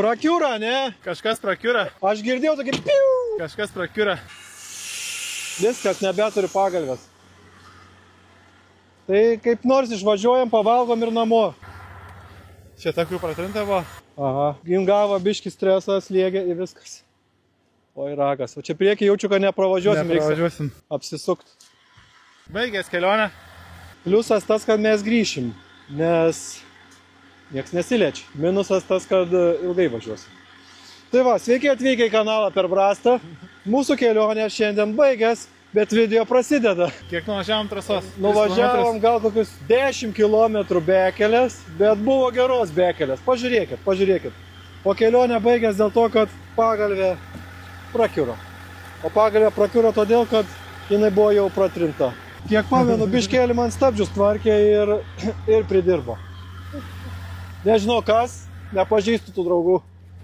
Prakiūra, ne? Kažkas prakiūra. Aš girdėjau tokį piu. Kažkas prakiūra. Viskas, nebeturi pagalvės. Tai kaip nors išvažiuojam, pavalgom ir namo. Čia ta, kur pratrinta buvo. Aha, gavo biškį stresas, slėgė ir viskas. Oi ragas, o čia priekį jaučiu, kad nepravažiuosim. Nepravažiuosim. Apsisukt. Baigės kelionę. Pliusas tas, kad mes grįšim, nes nieks nesiliečia. Minusas tas, kad ilgai važiuosim. Tai va, sveiki atvykę į kanalą per Brastą. Mūsų kelionė šiandien baigės, bet video prasideda. Kiek nuvažiavom trasos? Nuvažiavom gal kokius 10 km bekelės, bet buvo geros bekelės. Pažiūrėkit, pažiūrėkit. O kelionė baigės dėl to, kad pagalvė prakiuro. O pagalvė prakiuro todėl, kad jinai buvo jau pratrinta. Kiek pamenu, biškėlį man stabdžius tvarkė ir pridirbo. Nežinau kas, nepažįstu tų draugų.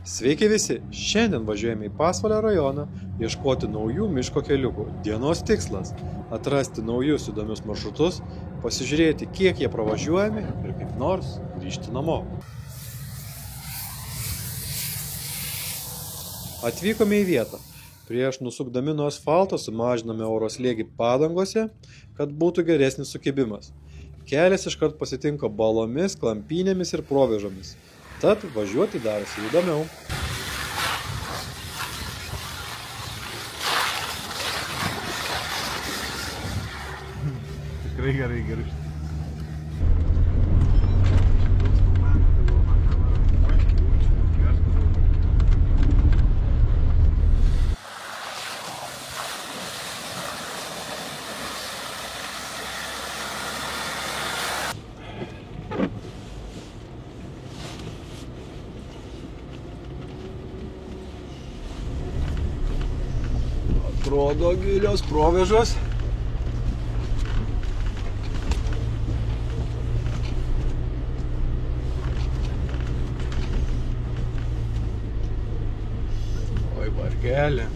Sveiki visi! Šiandien važiuojame į Pasvalio rajoną ieškoti naujų miško keliukų. Dienos tikslas – atrasti naujus įdomius maršrutus, pasižiūrėti, kiek jie pravažiuojami ir kaip nors grįžti namo. Atvykome į vietą. Prieš nusukdami nuo asfalto sumažiname oro slėgį padangose, kad būtų geresnis sukibimas. Kelias iškart pasitinka balomis, klampynėmis ir provėžomis. Tad važiuoti darosi įdomiau. Tikrai gerai. Atrodo gilios provėžos. Oi, vargelė.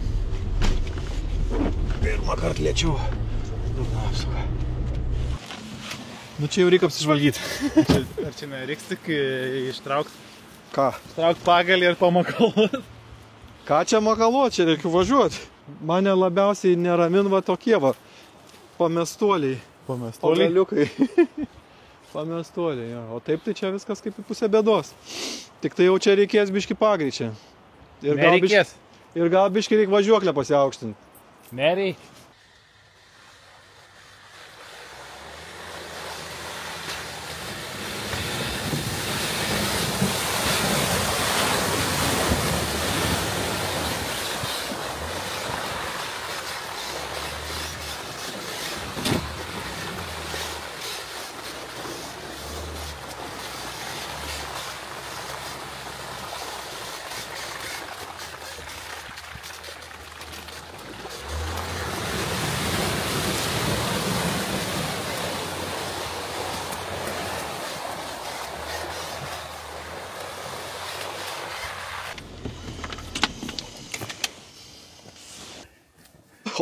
Pirmą kartą lėčiau. Dugną apsuka. Nu čia jau reikia apsižvalgyti. Ar čia nereiks tik ištraukti? Ką? Ištraukti pagalį ir pamakaluoti. Ką čia makaluoti? Čia reikia važiuoti. Mane labiausiai neramin va tokie va pamestuoliai. Pagaliukai. Pamestuoliai, jo. O taip tai čia viskas kaip į pusę bėdos. Tik tai jau čia reikės biškį pagreičia. Nereikės. Ir gal biškį reikia važiuoklę pasiaukštinti. Nereik.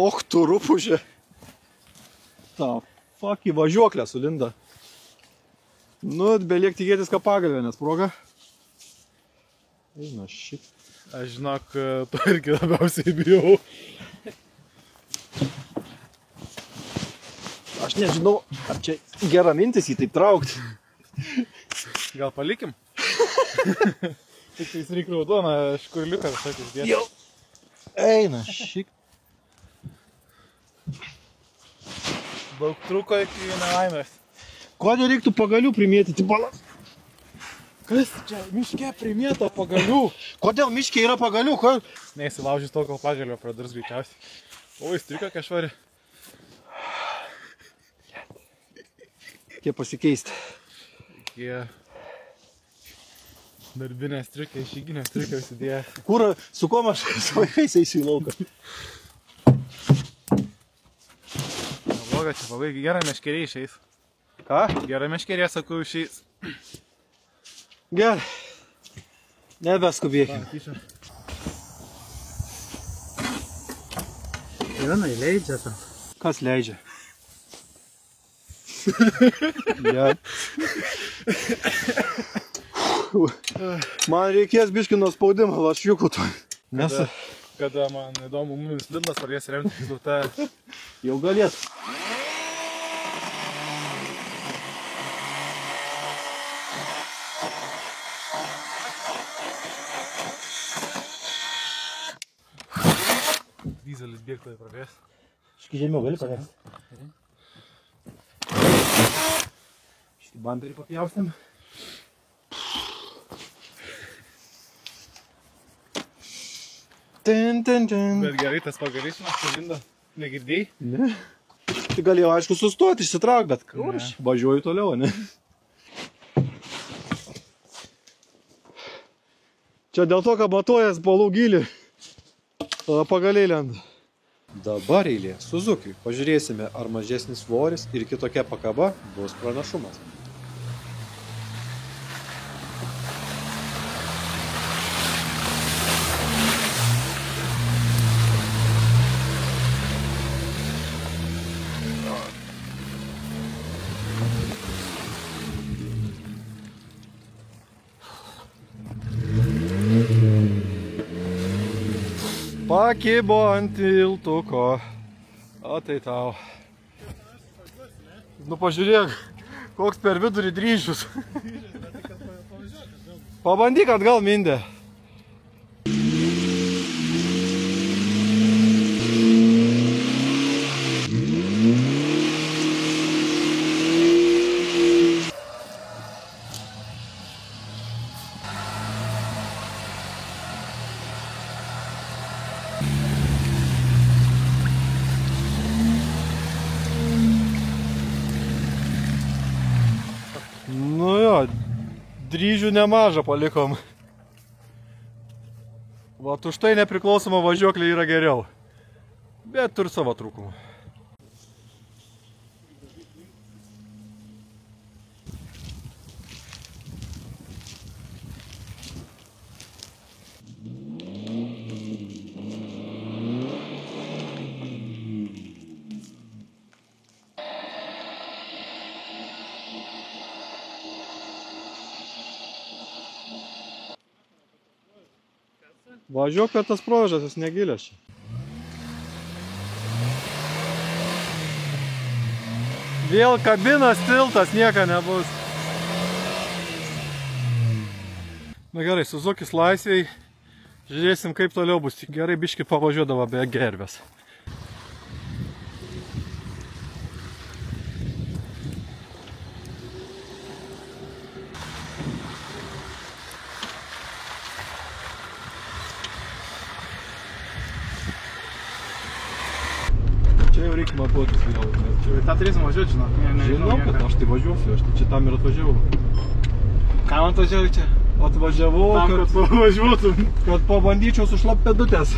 Och, tu rūpužė. Ta, fuck, į važiuoklę sulinda. Nu, beliek tikėtis, ką pagalvė, nes proga. Eina, šit. Aš žinok, to irgi labiausiai bijau. Aš nežinau, ar čia gera mintis jį taip traukti. Gal palikim? Tik tai reikia raudoną škurliuką visokį išdėti. Jau. Eina, šik. Daug trūko iki nelaimės. Kodėl reiktų pagalių primėtyti balas? Kas čia miške primėto pagalių? Kodėl miške yra pagalių? Neįsilaužys to, kol pagalio pradars greičiausiai. O, įstriko kažvari. Kiek pasikeisti? Jie darbinė striukė, išyginė striukė užsidėję. Kur, su kuo aš su vaikais eisiu į lauką? Nebloga, čia pabaigai. Gerą meškerį išeis. Ką? Gerą meškerį, sakau, išeis. Gerai. Nebeskubėkim. Jonai, leidžia tam. Kas leidžia? Ja. Man reikės biškino spaudimo lašiukų. Nes Kada man įdomu, mums Lidlas pradės remti rezultatą. jau galėtų. Dyzelis bėgtoje pradės. Škai žemiau gali pradės. Škai bamperį papjaustim. Bet gerai, tas pagarišimas, palinda, negirdėjai? Ne. Tai galėjau, aišku, sustoti, išsitrauk, bet kur aš važiuoju toliau, ne? Čia dėl to, kad matuojas balų gilį, pagaliai lenda. Dabar eilė Suzukiui. Pažiūrėsime, ar mažesnis svoris ir kitokia pakaba bus pranašumas. Pakibo ant tiltuko. O tai tau. Nu pažiūrėk, koks per vidurį dryžius. Pabandyk atgal mindė. Nu jo, dryžių nemažą palikom. Vat už tai nepriklausoma važiuoklė yra geriau. Bet turi savo trūkumų. Važiuok per tas provežas, jis negilės čia. Vėl kabinas, tiltas, nieka nebus. Na gerai, Suzukis laisviai. Žiūrėsim, kaip toliau bus. Gerai, biškį pavažiuodavo be gervės. Čia jau reikia matuotis vėl. Ta turėsim važiuoti, žinok. Žinau, kad aš tai važiuosiu, aš tai čia tam ir atvažiavau. Kam atvažiavai čia? Atvažiavau, Tam, kad pavažiuotum. kad pabandyčiau su šlappėdutės.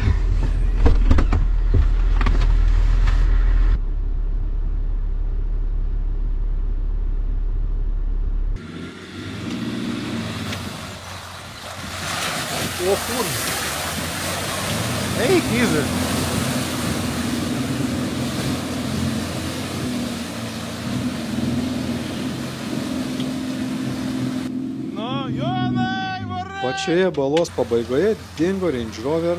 O kur? Eik, Izi. Pačioje balos pabaigoje dingo Range Rover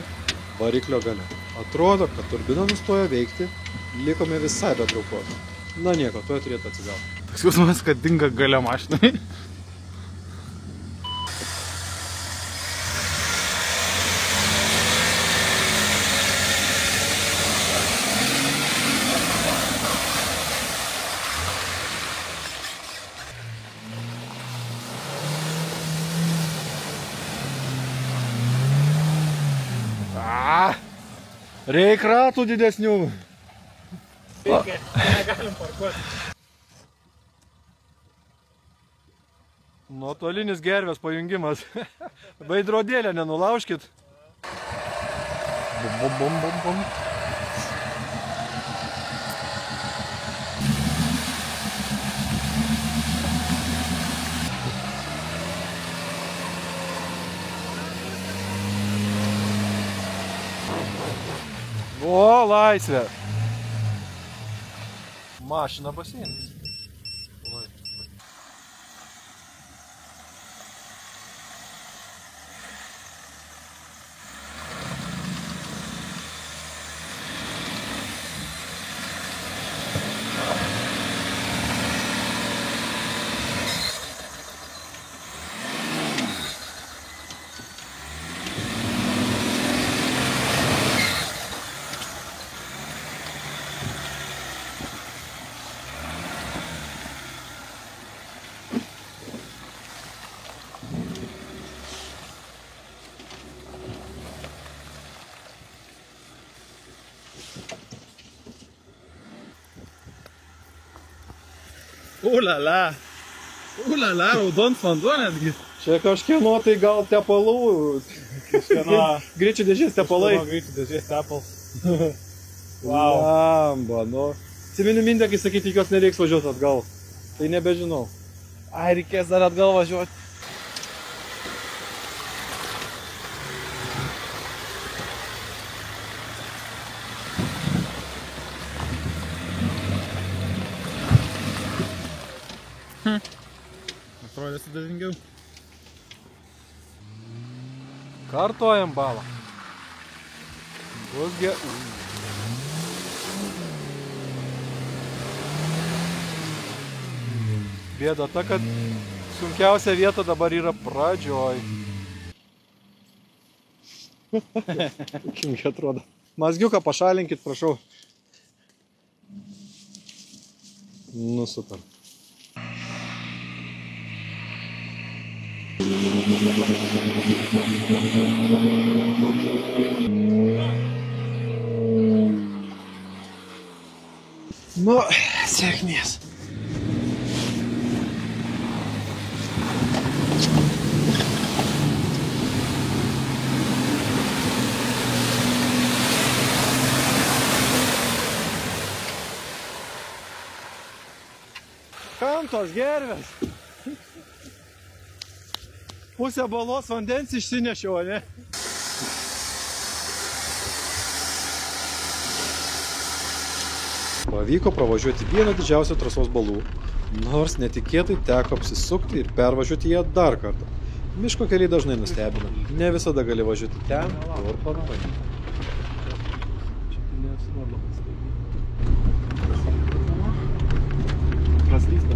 variklio gale. Atrodo, kad turbina nustojo veikti, likome visai be traukos. Na nieko, tuoj turėtų atsigauti. Toks jausmas, kad dinga gale mašinai. Reik ratų didesnių. Negalim parkuoti. Nuotolinis gervės pajungimas. Veidrodėlę nenulaužkit. Bum, bum, bum, bum, bum. O, laisvė. Mašina baseinas. Ulala. Ulala, raudons vanduo netgi. Čia kažkieno tai gal tepalų. Greičių dėžės tepalai. Greičių dėžės tepals. Wow. Lamba, nu. Atsimeni mintę, kai sakyti, tikiuosi nereiks važiuoti atgal. Tai nebežinau. Ai, reikės dar atgal važiuoti. Atrodė sudėtingiau. Kartuojam balą. Bus Bėda ta, kad sunkiausia vieta dabar yra pradžioj. Kingi atrodo. Mazgiuką pašalinkit, prašau. Nu, super. Nu, sėkmės. Kam tos gervės? Pusę balos vandens išsinešiau, ne? Pavyko pravažiuoti vieną didžiausią trasos balų, nors netikėtai teko apsisukti ir pervažiuoti ją dar kartą. Miško keliai dažnai nustebina. Ne visada gali važiuoti ten, kur planuoji. Praslysta.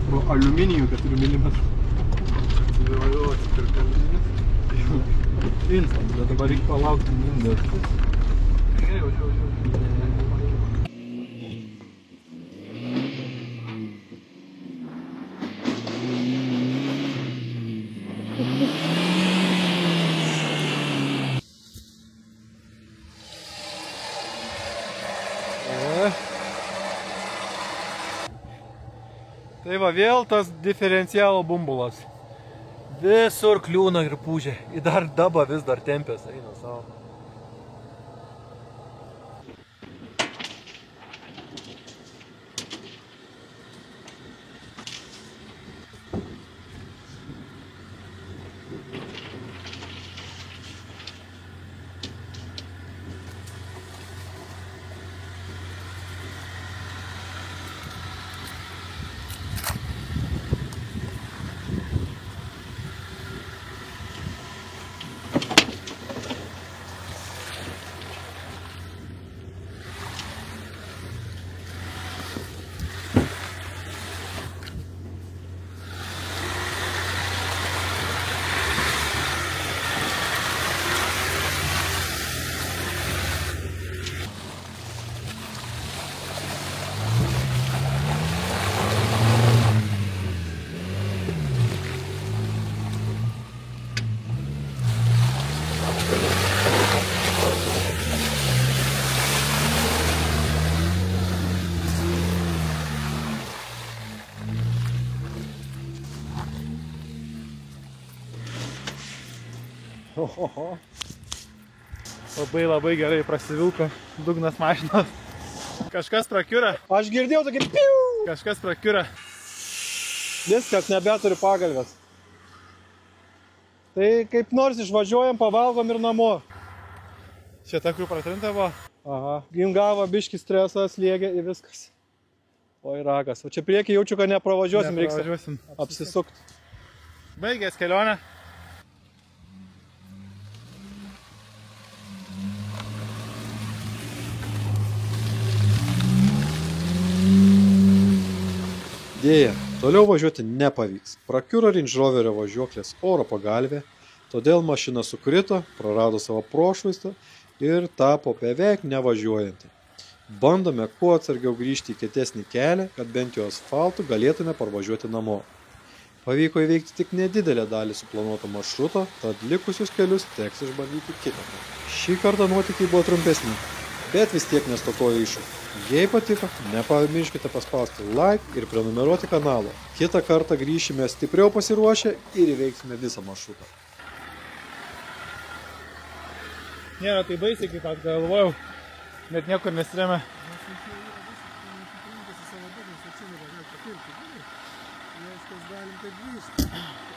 Pro aliuminijų 4 mm. Atsivėjau, atsipirkau. Instant, bet dabar reikia palaukti minutės. Gerai, važiuoju. Tai va, vėl tas diferencialo bumbulas. Visur kliūna ir pūžė. Ir dar daba vis dar tempės, eina savo. Oho. Labai gerai prasivilko dugnas mašinos. Kažkas prakiura. Aš girdėjau tokį piu. Kažkas prakiura. Viskas, nebeturi pagalvės. Tai kaip nors išvažiuojam, pavalgom ir namo. Čia ta, kur pratrinta buvo? Aha. Gimgavo biškį stresas, slėgė ir viskas. Oi ragas. O čia priekį jaučiu, kad nepravažiuosim. Nepravažiuosim. Apsisukt. Baigės kelionę. Dėja, toliau važiuoti nepavyks. Prakiuro Range Roverio važiuoklės oro pagalvė, todėl mašina sukrito, prarado savo prošvaistą ir tapo beveik nevažiuojanti. Bandome kuo atsargiau grįžti į kietesnį kelią, kad bent jau asfaltu galėtume parvažiuoti namo. Pavyko įveikti tik nedidelę dalį suplanuoto maršruto, tad likusius kelius teks išbandyti kitą. Šį kartą nuotykiai buvo trumpesni. bet vis tiek nestokoju iššūkių. Jei patiko, nepamirškite paspausti like ir prenumeruoti kanalą. Kitą kartą grįšime stipriau pasiruošę ir įveiksime visą maršrutą. Nėra tai baisiai, kaip galvojau, net niekur nestremia.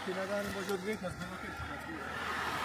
Tai negalim važiuoti greit, nes mano kaip